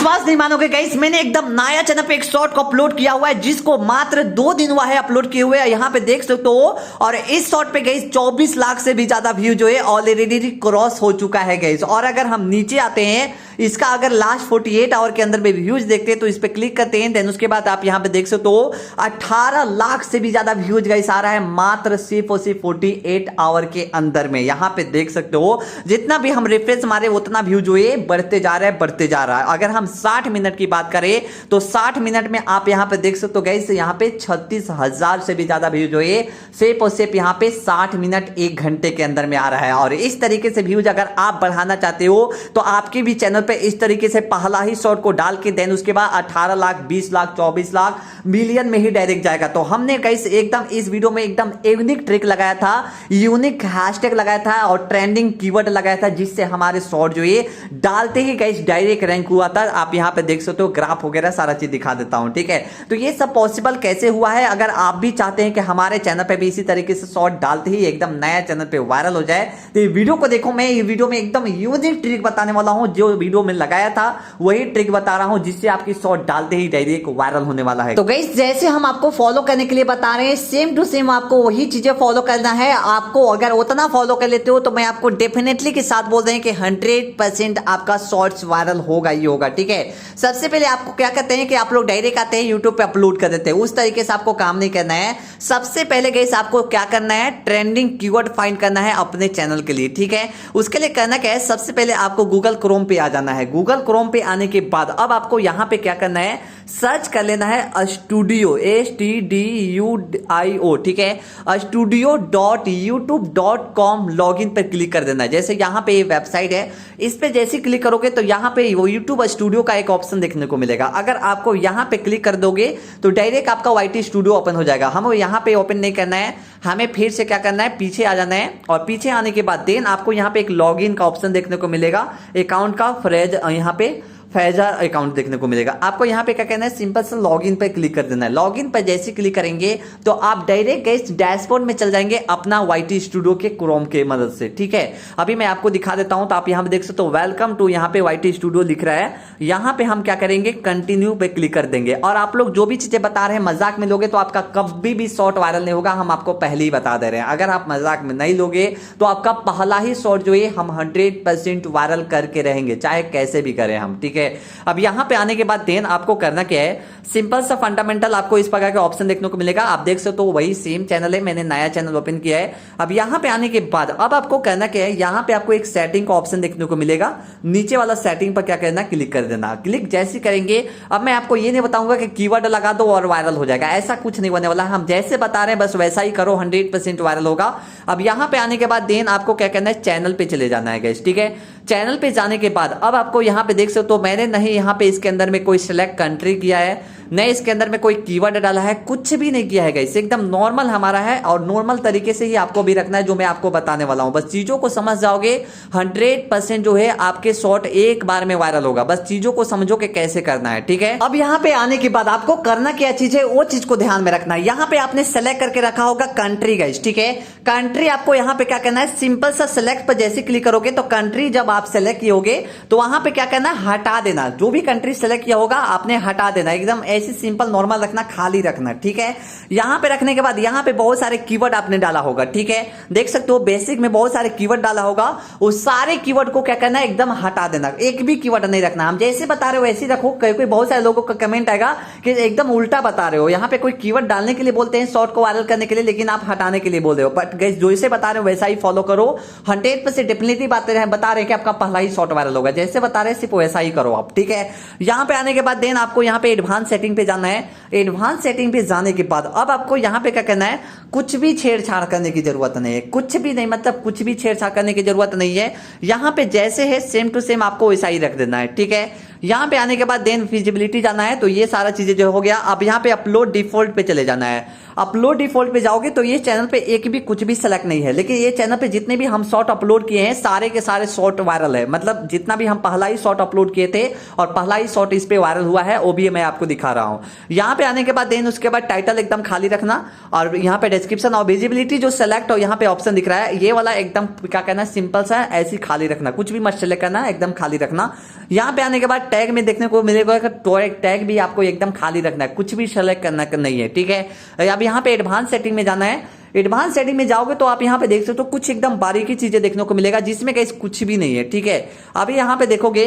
विश्वास नहीं मानोगे गाइस, मैंने एकदम नया चैनल पे एक शॉर्ट को अपलोड किया हुआ है जिसको मात्र 2 दिन हुआ है अपलोड किए हुए। यहाँ पे देख सकते हो और इस शॉर्ट पे गाइस 24 लाख से भी ज्यादा व्यू जो है ऑलरेडी क्रॉस हो चुका है गाइस। और अगर हम नीचे आते हैं, इसका अगर लास्ट 48 आवर के अंदर में व्यूज देखते हैं तो इस पे क्लिक करते हैं, देन उसके बाद आप यहाँ पे देख सकते हो 18 लाख से भी ज्यादा व्यूज गाइस आ रहा है मात्र सिर्फ और सिर्फ 48 आवर के अंदर में। यहाँ पे देख सकते हो जितना भी हम रिफ्रेश मारे उतना व्यू जो है बढ़ते जा रहा है बढ़ते जा रहा है। अगर हम 60 मिनट की बात करें तो 60 मिनट में आप यहाँ पे देख सकते हो गाइस, यहाँ पे 36,000 से भी ज्यादा व्यू जो है सिर्फ और सिर्फ यहाँ पे 60 मिनट 1 घंटे के अंदर में आ रहा है। और इस तरीके से व्यूज अगर आप बढ़ाना चाहते हो तो आपके भी चैनल पे इस तरीके से पहला ही शॉर्ट को डाल के देन उसके बाद 18 लाख 20 लाख 24 लाख मिलियन में ही डायरेक्ट जाएगा। तो हमने गाइस एकदम इस वीडियो में एकदम यूनिक ट्रिक लगाया था, यूनिक हैशटैग लगाया था और ट्रेंडिंग कीवर्ड लगाया था जिससे हमारे शॉर्ट जो है डालते ही गाइस डायरेक्ट रैंक हुआ था। आप यहां पे देख सकते हो ग्राफ वगैरह सारा चीज दिखा देता हूं, ठीक है। तो ये सब पॉसिबल कैसे हुआ है, अगर आप भी चाहते हैं कि हमारे चैनल पे भी इसी तरीके से शॉर्ट डालते ही एकदम नया चैनल पे वायरल हो जाए तो ये वीडियो को देखो। मैं ये वीडियो में एकदम यूनिक ट्रिक बताने वाला हूं, जो वीडियो में लगाया था वही ट्रिक बता रहा हूं जिससे आपकी शॉर्ट डालते ही डायरेक्ट वायरल होने वाला है। तो गाइस जैसे हम आपको फॉलो करने के लिए बता रहे हैं सेम टू सेम आपको वही चीजें फॉलो करना है। आपको अगर उतना फॉलो कर लेते हो तो मैं आपको डेफिनेटली के साथ बोल रहे हैं कि 100% आपका शॉर्ट्स वायरल होगा ही होगा, ठीक है। सबसे पहले आपको क्या करते हैं कि आप लोग डायरेक्ट आते हैं यूट्यूब पे अपलोड कर देते हैं, उस तरीके से आपको काम नहीं करना है। सबसे पहले गाइस आपको क्या करना है, ट्रेंडिंग कीवर्ड फाइंड करना है अपने चैनल के लिए, ठीक है। उसके लिए करना क्या है, सबसे पहले आपको गूगल क्रोम पे आ जाना है। गूगल क्रोम पे आने के बाद अब आपको यहां पे क्या करना है, सर्च कर लेना है स्टूडियो STUDIO, ठीक है। studio.youtube.com लॉगिन पर क्लिक कर देना है। जैसे यहां पे वेबसाइट है, इस पे जैसे क्लिक करोगे तो यहां पे वो यूट्यूब स्टूडियो का एक ऑप्शन देखने को मिलेगा। अगर आपको यहां पे क्लिक कर दोगे तो डायरेक्ट आपका YT स्टूडियो ओपन हो जाएगा। हमें यहां पे ओपन नहीं करना है, हमें फिर से क्या करना है, पीछे आ जाना है। और पीछे आने के बाद देन आपको यहां पे एक लॉगिन का ऑप्शन देखने को मिलेगा, अकाउंट का फ्रेज यहां पे फैजा अकाउंट देखने को मिलेगा। आपको यहाँ पे क्या करना है, सिंपल से लॉगिन पे क्लिक कर देना है। लॉगिन पर जैसे क्लिक करेंगे तो आप डायरेक्ट गाइस डैशबोर्ड में चल जाएंगे अपना YT स्टूडियो के क्रोम के मदद से, ठीक है। अभी मैं आपको दिखा देता हूं। तो आप यहाँ पे देख सकते हो वेलकम टू यहाँ पे YT स्टूडियो लिख रहा है। यहाँ पे हम क्या करेंगे, कंटिन्यू पे क्लिक कर देंगे। और आप लोग जो भी चीजें बता रहे हैं मजाक में लोगे तो आपका कभी भी शॉर्ट वायरल नहीं होगा, हम आपको पहले ही बता दे रहे हैं। अगर आप मजाक में नहीं लोगे तो आपका पहला ही शॉर्ट जो है हम 100% वायरल करके रहेंगे, चाहे कैसे भी करें हम, ठीक है। अब यहां पे आने के बाद देन आपको करना क्या है, सिंपल सा फंडामेंटल आपको इस प्रकार का ऑप्शन देखने को मिलेगा। आप देख सकते हो वही सेम चैनल है, मैंने नया चैनल ओपन किया है। अब यहां पे आने के बाद अब आपको करना क्या है, यहां पे आपको एक सेटिंग का ऑप्शन देखने को मिलेगा। नीचे वाला सेटिंग पर क्या करना, क्लिक कर देना। क्लिक जैसे करेंगे, अब मैं आपको ये नहीं बताऊंगा कि कीवर्ड लगा दो और वायरल हो जाएगा, ऐसा कुछ नहीं होने वाला। हम जैसे बता रहे हैं बस वैसा ही करो, 100% वायरल होगा। अब यहां पे आने के बाद देन आपको क्या करना है, चैनल पे चले जाना है गाइस, ठीक है। चैनल पे जाने के बाद अब आपको यहां पे देख सकते हो मैंने नहीं यहां पे इसके अंदर में कोई सिलेक्ट कंट्री किया है, नहीं इसके अंदर में कोई कीवर्ड डाला है, कुछ भी नहीं किया है गाइस। एकदम नॉर्मल हमारा है और नॉर्मल तरीके से ही आपको भी रखना है जो मैं आपको बताने वाला हूं। बस चीजों को समझ जाओगे 100% जो है आपके शॉर्ट एक बार में वायरल होगा। बस चीजों को समझो कि कैसे करना है, ठीक है। अब यहां पे आने के बाद आपको करना क्या चीज है वो चीज को ध्यान में रखना है। यहां पे आपने सेलेक्ट करके रखा होगा कंट्री गाइस, ठीक है। कंट्री आपको यहां पे क्या करना है, सिंपल सा सेलेक्ट पर जैसे क्लिक करोगे तो कंट्री जब आप सेलेक्ट किए होगे तो वहां पे क्या करना है, हटा देना। जो भी कंट्री सेलेक्ट किया होगा आपने हटा देना, एकदम ऐसे सिंपल नॉर्मल रखना, खाली रखना, ठीक है। यहां पे रखने के बाद यहां पे बहुत सारे कीवर्ड आपने डाला होगा, ठीक है। देख सकते हो बेसिक में बहुत सारे कीवर्ड डाला होगा, उस सारे कीवर्ड को क्या करना है, एकदम हटा देना। एक भी कीवर्ड नहीं रखना, हम जैसे बता रहे हो वैसे रखो। कोई बहुत सारे लोगों का कमेंट आएगा कि एकदम उल्टा बता रहे हो, यहां पे कोई कीवर्ड डालने के लिए बोलते हैं शॉर्ट को वायरल करने के लिए, लेकिन आप हटाने के लिए बोल रहे हो। बट गाइस जैसे बता रहे हो वैसा ही फॉलो करो, 100% डेफिनेटली बता रहे हैं कि आपका पहला ही शॉर्ट वायरल होगा। जैसे बता रहे हैं सिर्फ वैसा ही करो आप, ठीक है। यहां पे आने के बाद देन आपको यहां पे एडवांस सेटिंग पे जाना है। एडवांस सेटिंग पे जाने के बाद अब आपको यहां पे क्या करना है, कुछ भी छेड़छाड़ करने की जरूरत नहीं है, कुछ भी नहीं, मतलब कुछ भी छेड़छाड़ करने की जरूरत नहीं है। यहां पे जैसे है सेम टू सेम आपको वैसा ही रख देना है, ठीक है। यहां पे आने के बाद देन फिजिबिलिटी जाना है, तो ये सारा चीजें जो हो गया। अब यहां पे अपलोड डिफॉल्ट पे चले जाना है। अपलोड डिफॉल्ट पे जाओगे तो ये चैनल पे एक भी कुछ भी सेलेक्ट नहीं है, लेकिन ये चैनल पे जितने भी हम शॉर्ट अपलोड किए हैं सारे के सारे शॉर्ट वायरल है। मतलब जितना भी हम पहला ही शॉर्ट अपलोड किए थे और पहला ही शॉर्ट इस पे वायरल हुआ है वो भी मैं आपको दिखा रहा हूं। यहां पे आने के बाद देन उसके बाद टाइटल एकदम खाली रखना और यहां पे डिस्क्रिप्शन और विजिबिलिटी जो सेलेक्ट हो यहां पे ऑप्शन दिख रहा है ये वाला एकदम क्या कहना है सिंपल सा ऐसी खाली रखना, कुछ भी मत सेलेक्ट करना, एकदम खाली रखना। यहां पे आने के बाद टैग में देखने को मिलेगा कि टैग भी आपको एकदम खाली रखना है, कुछ भी सेलेक्ट करना नहीं है, ठीक है। अब यहाँ पे एडवांस सेटिंग में जाना है। एडवांस सेटिंग में जाओगे तो आप यहाँ पे देख सकते हो कुछ एकदम बारीकी चीजें देखने को मिलेगा, जिसमें गाइस कुछ भी नहीं है, ठीक है। अभी यहाँ पे देखोगे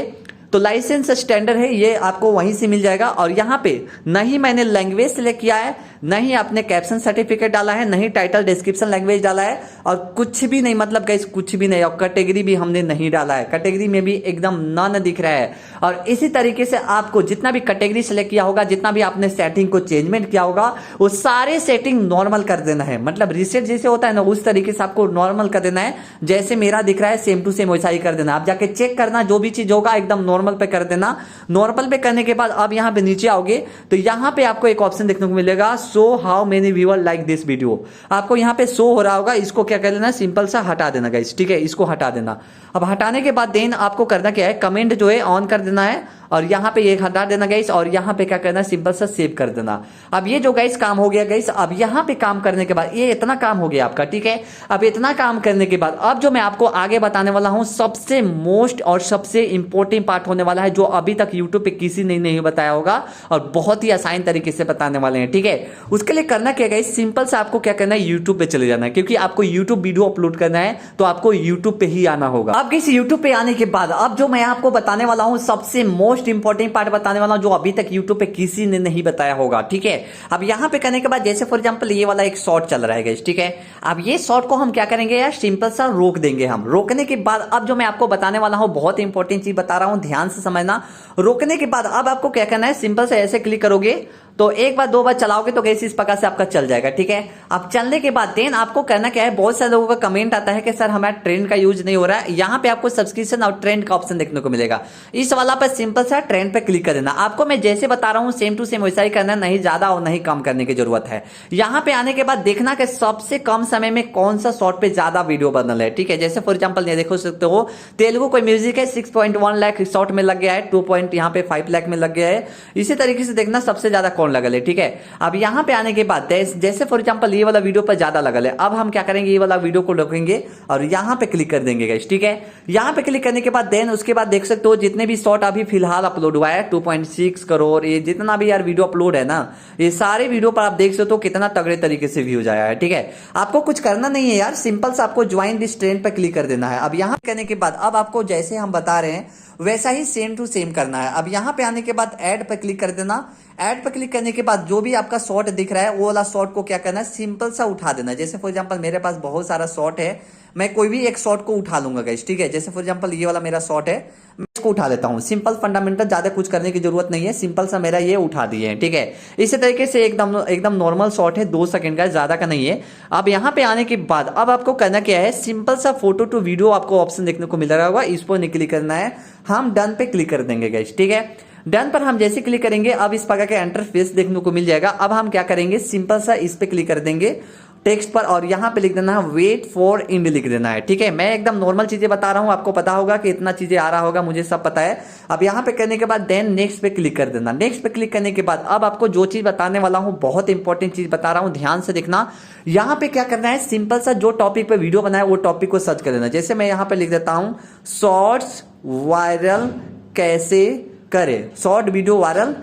तो लाइसेंस स्टैंडर्ड है, ये आपको वहीं से मिल जाएगा। और यहाँ पे नहीं मैंने लैंग्वेज सिलेक्ट किया है, नहीं आपने कैप्शन सर्टिफिकेट डाला है, नहीं टाइटल डिस्क्रिप्शन लैंग्वेज डाला है, और कुछ भी नहीं, मतलब गाइस कुछ भी नहीं। और कैटेगरी भी हमने नहीं डाला है, कैटेगरी में भी एकदम नन दिख रहा है। और इसी तरीके से आपको जितना भी कैटेगरी सेलेक्ट किया होगा, जितना भी आपने सेटिंग को चेंजमेंट किया होगा, वो सारे सेटिंग नॉर्मल कर देना है। मतलब रीसेट जैसे होता है ना, उस तरीके से आपको नॉर्मल कर देना है। जैसे मेरा दिख रहा है सेम टू सेम वैसा ही कर देना। आप जाके चेक करना, जो भी चीज होगा एकदम नॉर्मल पे कर देना। नॉर्मल पे करने के बाद अब यहाँ पे नीचे आओगे तो यहाँ पे आपको एक ऑप्शन देखने को मिलेगा, show how many viewer like this video. आपको यहाँ पे शो हो रहा होगा, इसको क्या कर लेना, सिंपल सा हटा देना गाइस, ठीक है। इसको हटा देना। अब हटाने के बाद देन आपको करना क्या है, कमेंट जो है ऑन कर देना है, और यहाँ पे एक हटा देना गाइस, और यहाँ पे क्या करना है, सिंपल सा सेव कर देना। अब ये जो गाइस काम हो गया गाइस। अब यहाँ पे काम करने के बाद ये इतना काम हो गया आपका, ठीक है। अब इतना काम करने के बाद अब जो मैं आपको आगे बताने वाला हूँ, सबसे मोस्ट और सबसे इंपॉर्टेंट पार्ट होने वाला है, जो अभी तक यूट्यूब पे किसी ने नहीं बताया होगा, और बहुत ही आसान तरीके से बताने वाले हैं, ठीक है। उसके लिए करना क्या गाइस, सिंपल सा आपको क्या करना है, यूट्यूब पे चले जाना है, क्योंकि आपको यूट्यूब वीडियो अपलोड करना है तो आपको यूट्यूब पे ही आना होगा। अब गाइस यूट्यूब पे आने के बाद अब जो मैं आपको बताने वाला हूँ, सबसे मोस्ट इंपॉर्टेंट पार्ट बताने वाला हूं, जो अभी तक यूट्यूब पे किसी ने नहीं बताया होगा, ठीक है। अब यहां पे करने के बाद जैसे फॉर एग्जांपल ये वाला एक शॉर्ट चल रहा है गाइस, ठीक है। अब ये शॉर्ट को हम क्या करेंगे यार, सिंपल सा रोक देंगे हम। रोकने के बाद अब जो मैं आपको बताने वाला हूं, बहुत इंपॉर्टेंट चीज बता रहा हूं, ध्यान से समझना। रोकने के बाद अब आपको क्या करना है, सिंपल से ऐसे क्लिक करोगे तो एक बार दो बार चलाओगे तो कैसे इस प्रकार से आपका चल जाएगा, ठीक है। अब चलने के बाद देन आपको करना क्या है, बहुत सारे लोगों का कमेंट आता है कि सर हमारा ट्रेंड का यूज नहीं हो रहा है। यहाँ पे आपको सब्सक्रिप्शन और ट्रेंड का ऑप्शन देखने को मिलेगा, इस वाला पर सिंपल सा ट्रेंड पे क्लिक कर देना। आपको मैं जैसे बता रहा हूँ सेम टू सेम वैसा ही करना, नहीं ज्यादा और नहीं कम करने की जरूरत है। यहाँ पे आने के बाद देखना कि सबसे कम समय में कौन सा शॉर्ट पे ज्यादा वीडियो बनल है, ठीक है। जैसे फॉर एग्जाम्पल ये देखो सकते हो, तेलुगु कोई म्यूजिक है 6.1 लाख शॉर्ट में लग गया है, 2.5 लाख में लग गया है। इसी तरीके से देखना सबसे ज्यादा कौन लगल है, ठीक है। अब यहां पे आने के बाद जैसे फॉर एग्जांपल ये वाला वीडियो पर ज्यादा लगल है, अब हम क्या करेंगे, ये वाला वीडियो को रोकेंगे और यहां पे क्लिक कर देंगे गाइस, ठीक है। यहां पे क्लिक करने के बाद देन उसके बाद देख सकते हो जितने भी शॉर्ट अभी फिलहाल अपलोड हुआ है 2.6 करोड़, ये जितना भी यार वीडियो अपलोड है ना, ये सारे वीडियो पर आप देख सकते हो कितना तगड़े तरीके से व्यूज आया है, ठीक है। आपको कुछ करना नहीं है यार, सिंपल से आपको ज्वाइन दिस ट्रेंड पर क्लिक कर देना है। अब यहां करने के बाद अब आपको जैसे हम बता रहे हैं वैसा ही सेम टू सेम करना है। अब यहां पे आने के बाद ऐड पर क्लिक कर देना। ऐड पर क्लिक करने के बाद जो भी आपका शॉर्ट दिख रहा है वो वाला शॉर्ट को क्या करना है, सिंपल सा उठा देना है। जैसे फॉर एग्जांपल मेरे पास बहुत सारा शॉर्ट है, मैं कोई भी एक शॉर्ट को उठा लूंगा गाइस, ठीक है। जैसे फॉर एग्जांपल ये वाला मेरा शॉर्ट है, मैं इसको उठा लेता हूं। सिंपल फंडामेंटल, ज्यादा कुछ करने की जरूरत नहीं है, सिंपल सा मेरा ये उठा दिए हैं, ठीक है। इसी तरीके से एकदम नॉर्मल शॉर्ट है, 2 सेकंड का, ज्यादा का नहीं है। अब यहाँ पे आने के बाद अब आपको करना क्या है, सिंपल सा फोटो टू वीडियो आपको ऑप्शन देखने को मिल रहा होगा, इस पर क्लिक करना है। हम डन पे क्लिक कर देंगे गाइस, ठीक है। डन पर हम जैसे क्लिक करेंगे अब इस प्रकार का इंटरफेस देखने को मिल जाएगा। अब हम क्या करेंगे, सिंपल सा इस पे क्लिक कर देंगे टेक्स्ट पर, और यहां पे लिख देना है वेट फॉर इंड लिख देना है, ठीक है। मैं एकदम नॉर्मल चीजें बता रहा हूं, आपको पता होगा कि इतना चीजें आ रहा होगा, मुझे सब पता है। अब यहां पे करने के बाद देन नेक्स्ट पे क्लिक कर देना। नेक्स्ट पे क्लिक करने के बाद अब आपको जो चीज बताने वाला हूं, बहुत इंपॉर्टेंट चीज बता रहा हूं, ध्यान से देखना। यहां पे क्या करना है, सिंपल सा जो टॉपिक पे वीडियो बनाए वो टॉपिक को सर्च कर देना। जैसे मैं यहां पे लिख देता हूं शॉर्ट्स वायरल कैसे करे, शॉर्ट वीडियो वायरल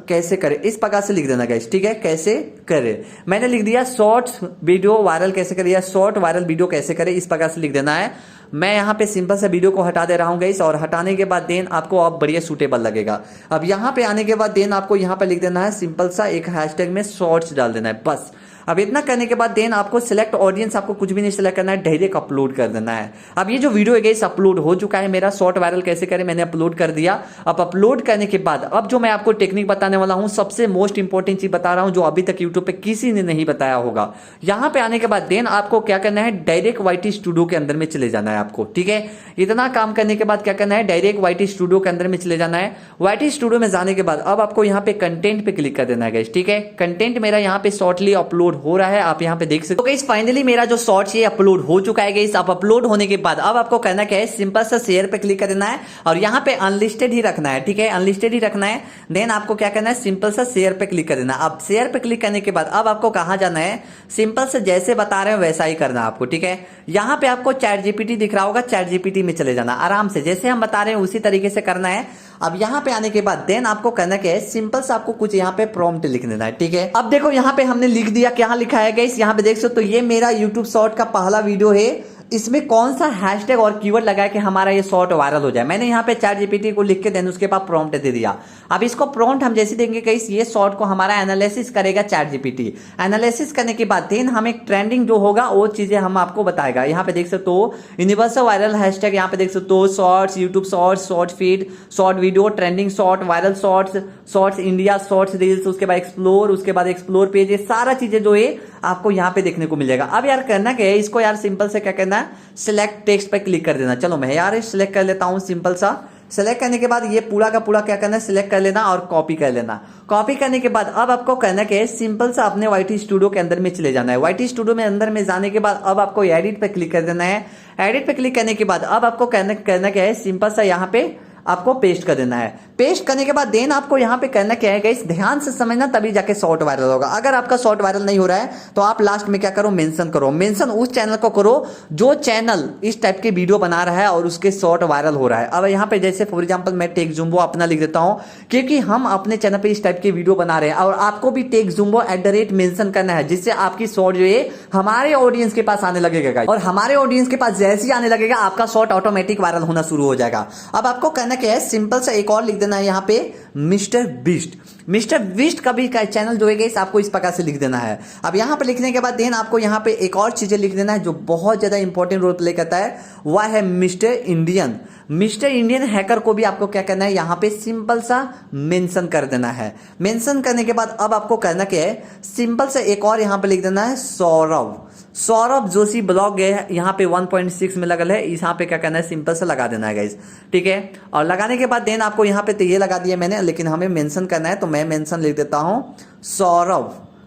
कैसे करे, इस प्रकार से लिख देना गाइस, ठीक है। कैसे करे, मैंने लिख दिया शॉर्ट्स वीडियो वायरल कैसे करे या शॉर्ट वायरल वीडियो कैसे करे, इस प्रकार से लिख देना है। मैं यहाँ पे सिंपल से वीडियो को हटा दे रहा हूँ गाइस, और हटाने के बाद देन आपको अब बढ़िया सूटेबल लगेगा। अब यहाँ पे आने के बाद देन आपको यहाँ पे लिख देना है सिंपल सा एक हैशटैग में शॉर्ट्स डाल देना है, बस। अब इतना करने के बाद देन आपको सिलेक्ट ऑडियंस, आपको कुछ भी नहीं सिलेक्ट करना है, डायरेक्ट अपलोड कर देना है। अब ये जो वीडियो है गाइस अपलोड हो चुका है मेरा, शॉर्ट वायरल कैसे करें मैंने अपलोड कर दिया। अब अपलोड करने के बाद अब जो मैं आपको टेक्निक बताने वाला हूं, सबसे मोस्ट इंपॉर्टेंट चीज बता रहा हूं, जो अभी तक यूट्यूब पे किसी ने नहीं बताया होगा। यहां पे आने के बाद देन आपको क्या करना है, डायरेक्ट वाईटी स्टूडियो के अंदर में चले जाना है आपको, ठीक है। इतना काम करने के बाद क्या करना है, डायरेक्ट वाईटी स्टूडियो के अंदर में चले जाना है। वाईटी स्टूडियो में जाने के बाद अब आपको यहाँ पे कंटेंट पे क्लिक कर देना है गाइस, ठीक है। कंटेंट मेरा यहाँ पे शॉर्टली अपलोड हो रहा है, आप यहाँ पे देख सकते हो गाइस। फाइनली मेरा जो शॉर्ट्स ये अपलोड हो चुका है गाइस। अब अपलोड होने के बाद अब आपको करना क्या है, सिंपल सा शेयर पे क्लिक कर देना है, और यहाँ पे अनलिस्टेड ही रखना है, ठीक है। अनलिस्टेड ही रखना है। देन आपको क्या करना है, सिंपल सा शेयर पे क्लिक कर देना। अब शेयर पे क्लिक करने के बाद अब आपको कहाँ जाना है, सिंपल से जैसे बता रहे हो वैसा ही करना आपको, ठीक है। यहाँ पे आपको चैट जीपीटी दिख रहा होगा, चैट जीपीटी में चले जाना आराम से, जैसे हम बता रहे हैं उसी तरीके से करना है। अब यहाँ पे आने के बाद देन आपको करना क्या है, सिंपल सा आपको कुछ यहाँ पे प्रॉम्प्ट लिख देना है, ठीक है। अब देखो यहाँ पे हमने लिख दिया, क्या लिखा है गाइस, यहाँ पे देख सकते हो, तो ये मेरा यूट्यूब शॉर्ट का पहला वीडियो है। इसमें कौन सा हैशटैग और कीवर्ड लगाए कि हमारा ये शॉर्ट वायरल हो जाए। मैंने यहाँ पे चैट जीपीटी को लिख के देन उसके बाद प्रॉम्प्ट दे दिया। अब इसको प्रॉम्प्ट हम जैसे देंगे गाइस, ये शॉर्ट को हमारा एनालिसिस करेगा चैट जीपीटी। एनालिसिस करने के बाद देन हमें ट्रेंडिंग जो होगा वो चीजें हम आपको बताएगा। यहाँ पे देख सकते हो यूनिवर्सल वायरल हैशटैग, यहाँ पे देख सकते हो shorts, YouTube shorts, short feed, short video, trending short, viral shorts, shorts India, shorts reels, उसके बाद एक्सप्लोर, उसके बाद एक्सप्लोर पेज, ये सारा चीजें जो है आपको यहाँ पे देखने को मिल जाएगा। अब यार करना क्या है, इसको यार सिंपल से क्या करना है, सिलेक्ट टेक्स्ट पे क्लिक कर देना। चलो मैं यार सिलेक्ट कर लेता हूं, सिंपल सा सिलेक्ट करने के बाद ये पूरा का पूरा क्या करना है, सिलेक्ट कर लेना और कॉपी कर लेना। कॉपी करने के बाद अब आपको करना क्या है, सिंपल सा अपने वाईटी स्टूडियो के अंदर में चले जाना है। वाईटी स्टूडियो में अंदर में जाने के बाद अब आपको एडिट पे क्लिक कर देना है। एडिट पे क्लिक करने के बाद अब आपको करना क्या है, सिंपल सा यहाँ पे आपको पेस्ट कर देना है। पेस्ट करने के बाद देन आपको यहाँ पे करना क्या है गाइस, ध्यान से समझना, तभी जाके शॉर्ट वायरल होगा। अगर आपका शॉर्ट वायरल नहीं हो रहा है तो आप लास्ट में क्या करो, मेंशन करो। मेंशन उस चैनल को करो जो चैनल इस टाइप के वीडियो बना रहा है और उसके शॉर्ट वायरल हो रहा है। अब यहाँ पे जैसे फॉर एग्जांपल मैं टेक जुम्बो अपना लिख देता हूँ, क्योंकि हम अपने चैनल पे इस टाइप के वीडियो बना रहे हैं और आपको भी टेक जुम्बो @ मेंशन करना है, जिससे आपकी शॉर्ट जो है हमारे ऑडियंस के पास आने लगेगा और हमारे ऑडियंस के पास जैसे ही आने लगेगा आपका शॉर्ट ऑटोमेटिक वायरल होना शुरू हो जाएगा। अब आपको करना क्या है, सिंपल सा एक और लिख देना है यहाँ पे मिस्टर बीस्ट। मिस्टर बीस्ट का भी चैनल जो है आपको इस प्रकार से लिख देना है। अब यहाँ पे लिखने के बाद देन आपको यहाँ पे एक और चीजें लिख देना है जो बहुत ज्यादा इंपॉर्टेंट रोल प्ले करता है, वह है mister Indian. Mister Indian hacker को भी आपको क्या करना है, यहाँ पे सिंपल सा मेंशन कर देना है। मेंशन करने के बाद अब आपको करना क्या है, सिंपल से एक और यहाँ पे लिख देना है सौरभ जोशी ब्लॉग है, यहाँ पे 1.6 में लगल है, यहाँ पे क्या करना है, सिंपल से लगा देना है गाइस, ठीक है। और लगाने के बाद देन आपको यहाँ पे तो ये लगा दिया मैंने, लेकिन हमें मेंशन करना है तो मैं मेंशन लिख देता हूँ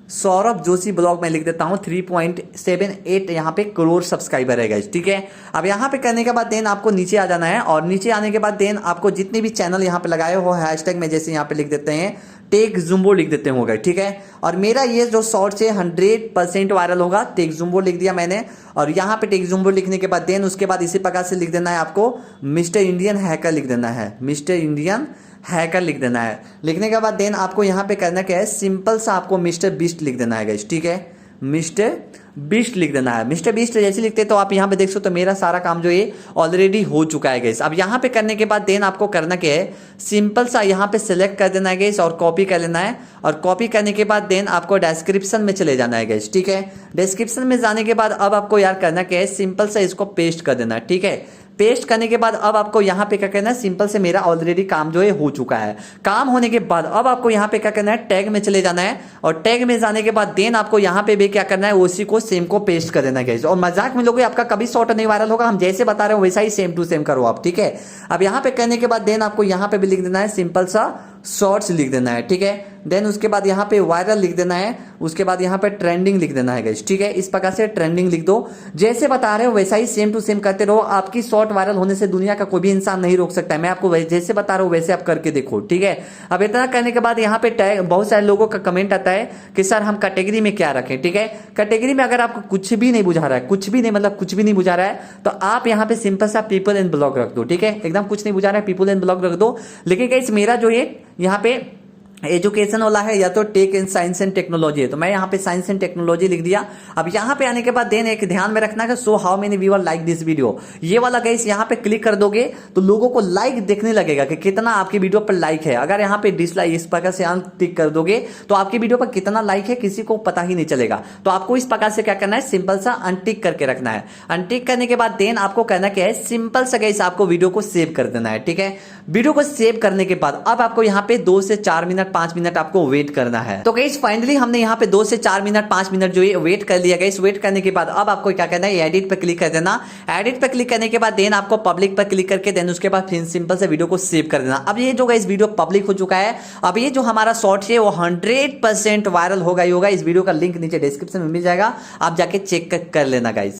सौरभ जोशी ब्लॉग में लिख देता हूं। 3.78 यहाँ पे करोड़ सब्सक्राइबर है गाइस, ठीक है। अब यहाँ पे करने के बाद देन आपको नीचे आ जाना है और नीचे आने के बाद देन आपको जितने भी चैनल यहाँ पे लगाए हो हैशटैग में जैसे यहाँ पे लिख देते हैं टेक जुम्बो लिख देते होंगे, ठीक है। और मेरा ये जो शॉर्ट्स है 100% वायरल होगा, टेक जुम्बो लिख दिया मैंने। और यहाँ पे टेक जुम्बो लिखने के बाद देन उसके बाद इसी प्रकार से लिख देना है आपको मिस्टर इंडियन हैकर लिख देना है, मिस्टर इंडियन हैकर लिख देना है। लिखने के बाद देन आपको यहाँ पे करना क्या है, सिंपल सा आपको मिस्टर बीस्ट लिख देना है गाइस, ठीक है। मिस्टर बीस्ट लिख देना है। मिस्टर बीस्ट जैसे लिखते तो आप यहाँ पे देख सकते तो मेरा सारा काम जो है ऑलरेडी हो चुका है गाइस। अब यहाँ पे करने के बाद देन आपको करना क्या है, सिंपल सा यहाँ पे सिलेक्ट कर देना है गाइस और कॉपी कर लेना है। और कॉपी करने के बाद देन आपको डिस्क्रिप्शन में चले जाना है गाइस, ठीक है। डिस्क्रिप्शन में जाने के बाद अब आपको यार करना क्या है, सिंपल सा इसको पेस्ट कर देना है, ठीक है। पेस्ट करने के बाद अब आपको यहाँ पे क्या करना है, सिंपल से मेरा ऑलरेडी काम जो है हो चुका है। काम होने के बाद अब आपको यहाँ पे क्या करना है, टैग में चले जाना है और टैग में जाने के बाद देन आपको यहाँ पे भी क्या करना है, उसी को सेम को पेस्ट कर देना है गाइस। और मजाक में लोगे आपका कभी शॉर्ट नहीं वायरल होगा, हम जैसे बता रहे हो वैसा ही सेम टू सेम करो आप, ठीक है। अब यहाँ पे करने के बाद देन आपको यहाँ पे भी लिख देना है, सिंपल सा शॉर्ट्स लिख देना है, ठीक है। देन उसके बाद यहाँ पे वायरल लिख देना है, उसके बाद यहाँ पे ट्रेंडिंग लिख देना है गाइस, ठीक है। इस प्रकार से ट्रेंडिंग लिख दो, जैसे बता रहे हो वैसा ही सेम टू सेम करते रहो। आपकी शॉर्ट वायरल होने से दुनिया का कोई भी इंसान नहीं रोक सकता है। मैं आपको जैसे बता रहा हूँ वैसे आप करके देखो, ठीक है। अब इतना करने के बाद यहाँ पे टैग, बहुत सारे लोगों का कमेंट आता है कि सर हम कैटेगरी में क्या रखें, ठीक है। कैटेगरी में अगर आपको कुछ भी नहीं बुझा रहा है, कुछ भी नहीं मतलब कुछ भी नहीं बुझा रहा है, तो आप यहाँ पे सिंपल सा पीपल एंड ब्लॉग रख दो, ठीक है। एकदम कुछ नहीं बुझा रहा है, पीपल एंड ब्लॉग रख दो। लेकिन गाइस मेरा जो है यहाँ पे एजुकेशन वाला है या तो tech and science and technology है, तो मैं यहाँ पे साइंस एंड टेक्नोलॉजी लिख दिया। अब यहाँ पे आने के बाद देन एक ध्यान में रखना है, so how many viewer like this video, ये वाला गाइस यहाँ पे क्लिक कर दोगे तो लोगों को लाइक देखने लगेगा कि कितना आपकी वीडियो पर लाइक है। अगर यहाँ पे डिसलाइक इस प्रकार से टिक कर दोगे तो आपकी वीडियो पर कितना लाइक है किसी को पता ही नहीं चलेगा। तो आपको इस प्रकार से क्या करना है, सिंपल सा अनटिक करके रखना है। अनटिक करने के बाद देन आपको करना क्या है, सिंपल सा गाइस आपको वीडियो को सेव कर देना है, ठीक है। वीडियो को सेव करने के बाद अब आपको यहाँ पे 2 से 4 मिनट 5 मिनट आपको वेट करना है। तो गाइस फाइनली हमने यहाँ पे 2 से 4 मिनट 5 मिनट जो है वेट कर लिया गाइस। वेट करने के बाद अब आपको क्या करना है, एडिट पे क्लिक कर देना। एडिट पे क्लिक करने के बाद देन आपको पब्लिक पर क्लिक करके देन उसके बाद फिर सिंपल से वीडियो को सेव कर देना। अब ये जो गाइस वीडियो पब्लिक हो चुका है, अब ये जो हमारा शॉर्ट है वो 100% वायरल होगा ही होगा। इस वीडियो का लिंक नीचे डिस्क्रिप्शन में मिल जाएगा, आप जाके चेक कर लेना गाइस।